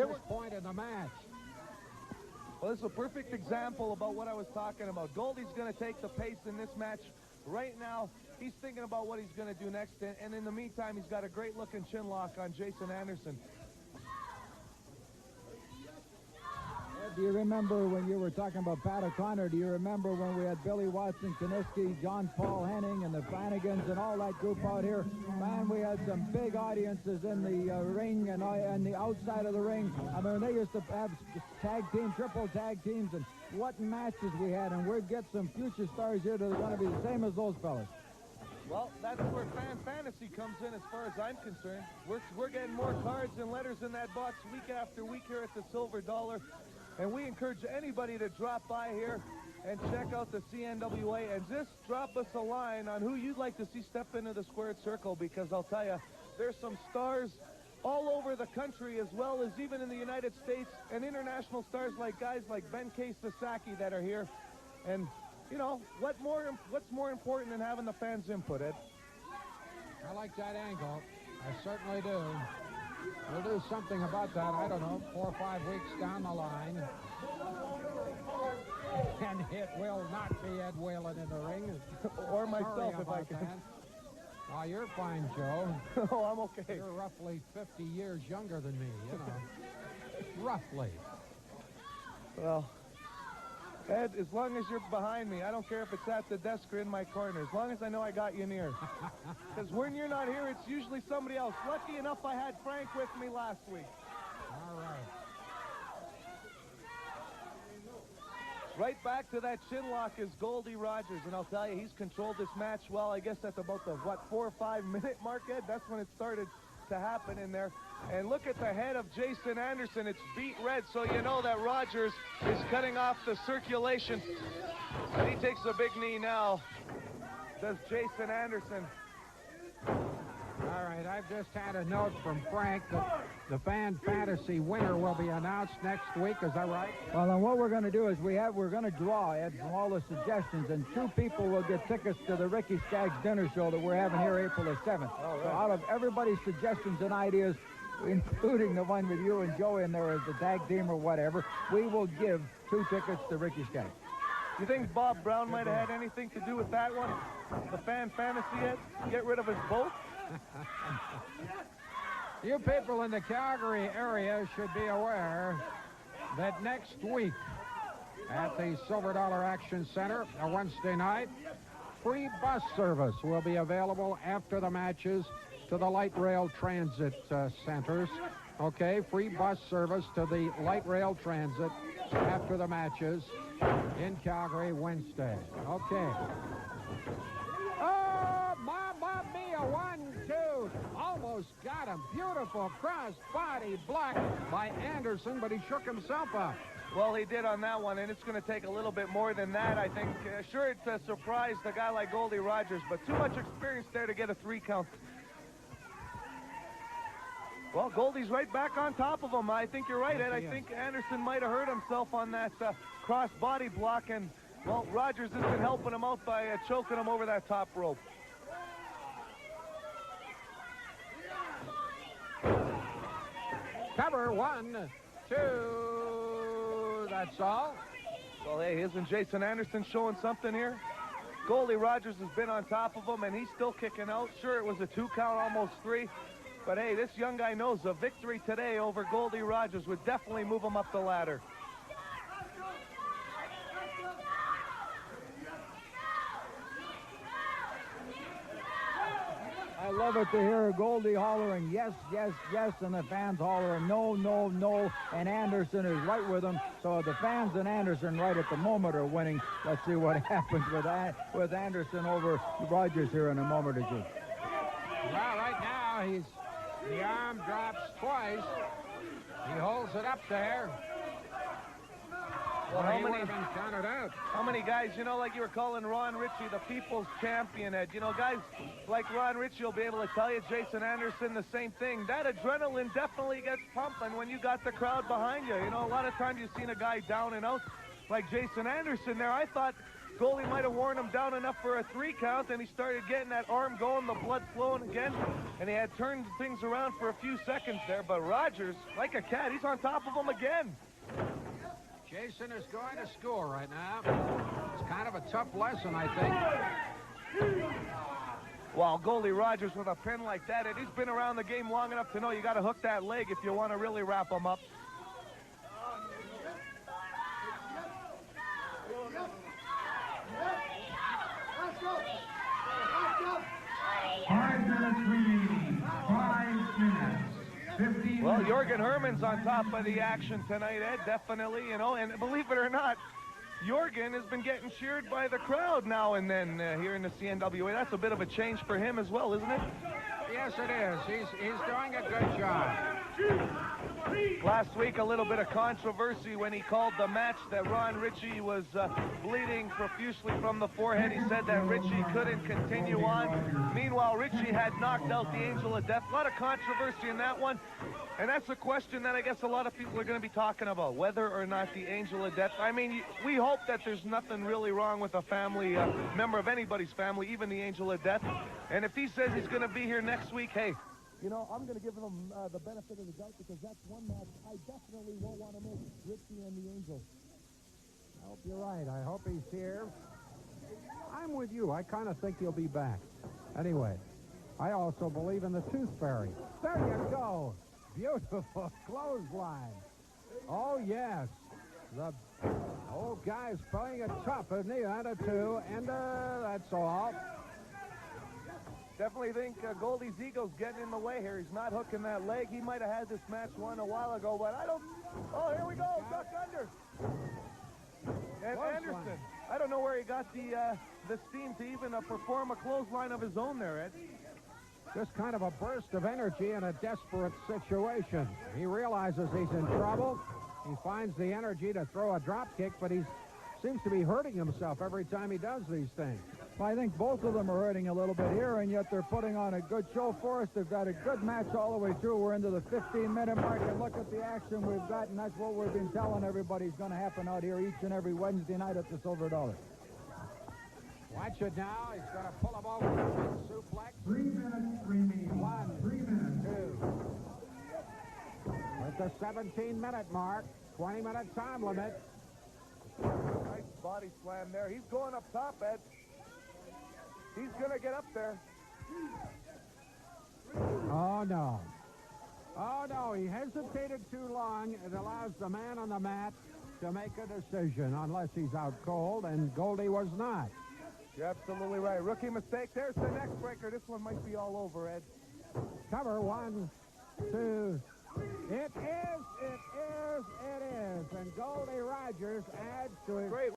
this point in the match. Well, this is a perfect example about what I was talking about. Goldie's going to take the pace in this match. Right now, he's thinking about what he's going to do next, and in the meantime, he's got a great-looking chin lock on Jason Anderson. Do you remember when you were talking about Pat O'Connor? Do you remember when we had Billy Watson, Kaniski, John Paul Henning, and the Flanagans and all that group out here? Man, we had some big audiences in the ring and the outside of the ring. I mean, they used to have tag team, triple tag teams, and what matches we had. And we'll get some future stars here that are going to be the same as those fellas. Well, that's where fan fantasy comes in as far as I'm concerned. We're getting more cards and letters in that box week after week here at the Silver Dollar. And we encourage anybody to drop by here and check out the CNWA and just drop us a line on who you'd like to see step into the squared circle, because I'll tell you, there's some stars all over the country as well as even in the United States, and international stars like guys like Ben K. Sasaki that are here. And, you know, what's more important than having the fans' input, Ed? I like that angle. I certainly do. We'll do something about that, I don't know, 4 or 5 weeks down the line. And it will not be Ed Whalen in the ring. Or myself, if I can. That. Oh, you're fine, Joe. Oh, I'm okay. You're roughly 50 years younger than me, you know. Roughly. Well, Ed, as long as you're behind me, I don't care if it's at the desk or in my corner, as long as I know I got you near. Because when you're not here, it's usually somebody else. Lucky enough, I had Frank with me last week. All right. Right back to that chin lock is Goldie Rogers, and I'll tell you, he's controlled this match well. I guess that's about the, 4 or 5 minute mark, Ed? That's when it started to happen in there. And look at the head of Jason Anderson. It's beet red, so you know that Rogers is cutting off the circulation. And he takes a big knee now, does Jason Anderson. All right, I've just had a note from Frank that the Fan Fantasy winner will be announced next week. Is that right? Well, and what we're going to do is we're going to draw, Ed, from all the suggestions, and 2 people will get tickets to the Ricky Skaggs dinner show that we're having here April the 7th. All right. So out of everybody's suggestions and ideas, including the one with you and Joe in there as the tag team or whatever, we will give 2 tickets to Ricky Skaggs. You think Bob Brown might have had anything to do with that one? The Fan Fantasy yet? Get rid of us both? You people in the Calgary area should be aware that next week at the Silver Dollar Action Center, a Wednesday night, free bus service will be available after the matches to the light rail transit centers. Okay, free bus service to the light rail transit after the matches in Calgary Wednesday. Okay. Oh, Mamma Mia, 1, 2. Almost got him. Beautiful cross-body block by Anderson, but he shook himself up. Well, he did on that one, and it's going to take a little bit more than that, I think. Sure, it surprised a guy like Goldie Rogers, but too much experience there to get a 3 count. Well, Goldie's right back on top of him. I think you're right, Ed. I think Anderson might have hurt himself on that cross-body block, and, well, Rogers has been helping him out by choking him over that top rope. Cover, 1, 2. That's all. Well, hey, isn't Jason Anderson showing something here? Goldie Rogers has been on top of him, and he's still kicking out. Sure, it was a 2 count, almost 3. But, hey, this young guy knows a victory today over Goldie Rogers would definitely move him up the ladder. I love it to hear Goldie hollering, yes, yes, yes, and the fans hollering, no, no, no, and Anderson is right with them. So the fans and Anderson right at the moment are winning. Let's see what happens with Anderson over Rogers here in a moment or 2. Well, right now, the arm drops twice. He holds it up there. Well, he would have been counted out. How many guys, you know, like you were calling Ron Ritchie the people's champion, Ed. You know, guys like Ron Ritchie will be able to tell you, Jason Anderson, the same thing. That adrenaline definitely gets pumping when you got the crowd behind you. You know, a lot of times you've seen a guy down and out like Jason Anderson there. I thought Goldie might have worn him down enough for a 3 count, and he started getting that arm going, the blood flowing again, and he had turned things around for a few seconds there. But Rogers, like a cat, he's on top of him again. Jason is going to school right now. It's kind of a tough lesson, I think. Well, Goldie Rogers with a pin like that, and he's been around the game long enough to know you got to hook that leg if you want to really wrap him up. Well, Jürgen Herman's on top of the action tonight, Ed, definitely, you know, and believe it or not, Jürgen has been getting cheered by the crowd now and then here in the CNWA. That's a bit of a change for him as well, isn't it? Yes, it is. He's doing a good job. Last week, a little bit of controversy when he called the match that Ron Ritchie was bleeding profusely from the forehead. He said that Ritchie couldn't continue on. Meanwhile, Ritchie had knocked out the Angel of Death. A lot of controversy in that one. And that's a question that I guess a lot of people are going to be talking about, whether or not the Angel of Death. I mean, we hope that there's nothing really wrong with a family member of anybody's family, even the Angel of Death. And if he says he's going to be here next week, hey, you know, I'm going to give him the benefit of the doubt, because that's one match I definitely won't want to miss, Ritchie and the Angel. I hope you're right. I hope he's here. I'm with you. I kind of think he'll be back. Anyway, I also believe in the Tooth Fairy. There you go. Beautiful clothesline. Oh, yes. The old guy's playing it tough, isn't he? And a 2, and that's all. Definitely think Goldie's ego's getting in the way here. He's not hooking that leg. He might have had this match won a while ago, but I don't... Oh, here we go. Duck under. And Anderson, I don't know where he got the steam to even perform a clothesline of his own there, Ed. Just kind of a burst of energy in a desperate situation. He realizes he's in trouble. He finds the energy to throw a drop kick, but he seems to be hurting himself every time he does these things. Well, I think both of them are hurting a little bit here, and yet they're putting on a good show for us. They've got a good match all the way through. We're into the 15-minute mark, and look at the action we've got, and that's what we've been telling everybody is going to happen out here each and every Wednesday night at the Silver Dollar. Watch it now. He's going to pull him over with a suplex. 3 minutes remaining. 1, 3 minutes. 2. At the 17-minute mark, 20-minute time limit. Nice body slam there. He's going up top, Ed. He's going to get up there. Oh, no. Oh, no. He hesitated too long. It allows the man on the mat to make a decision, unless he's out cold, and Goldie was not. You're absolutely right. Rookie mistake. There's the neck breaker. This one might be all over, Ed. Cover. 1, 2. It is. And Goldie Rogers adds to his... Great.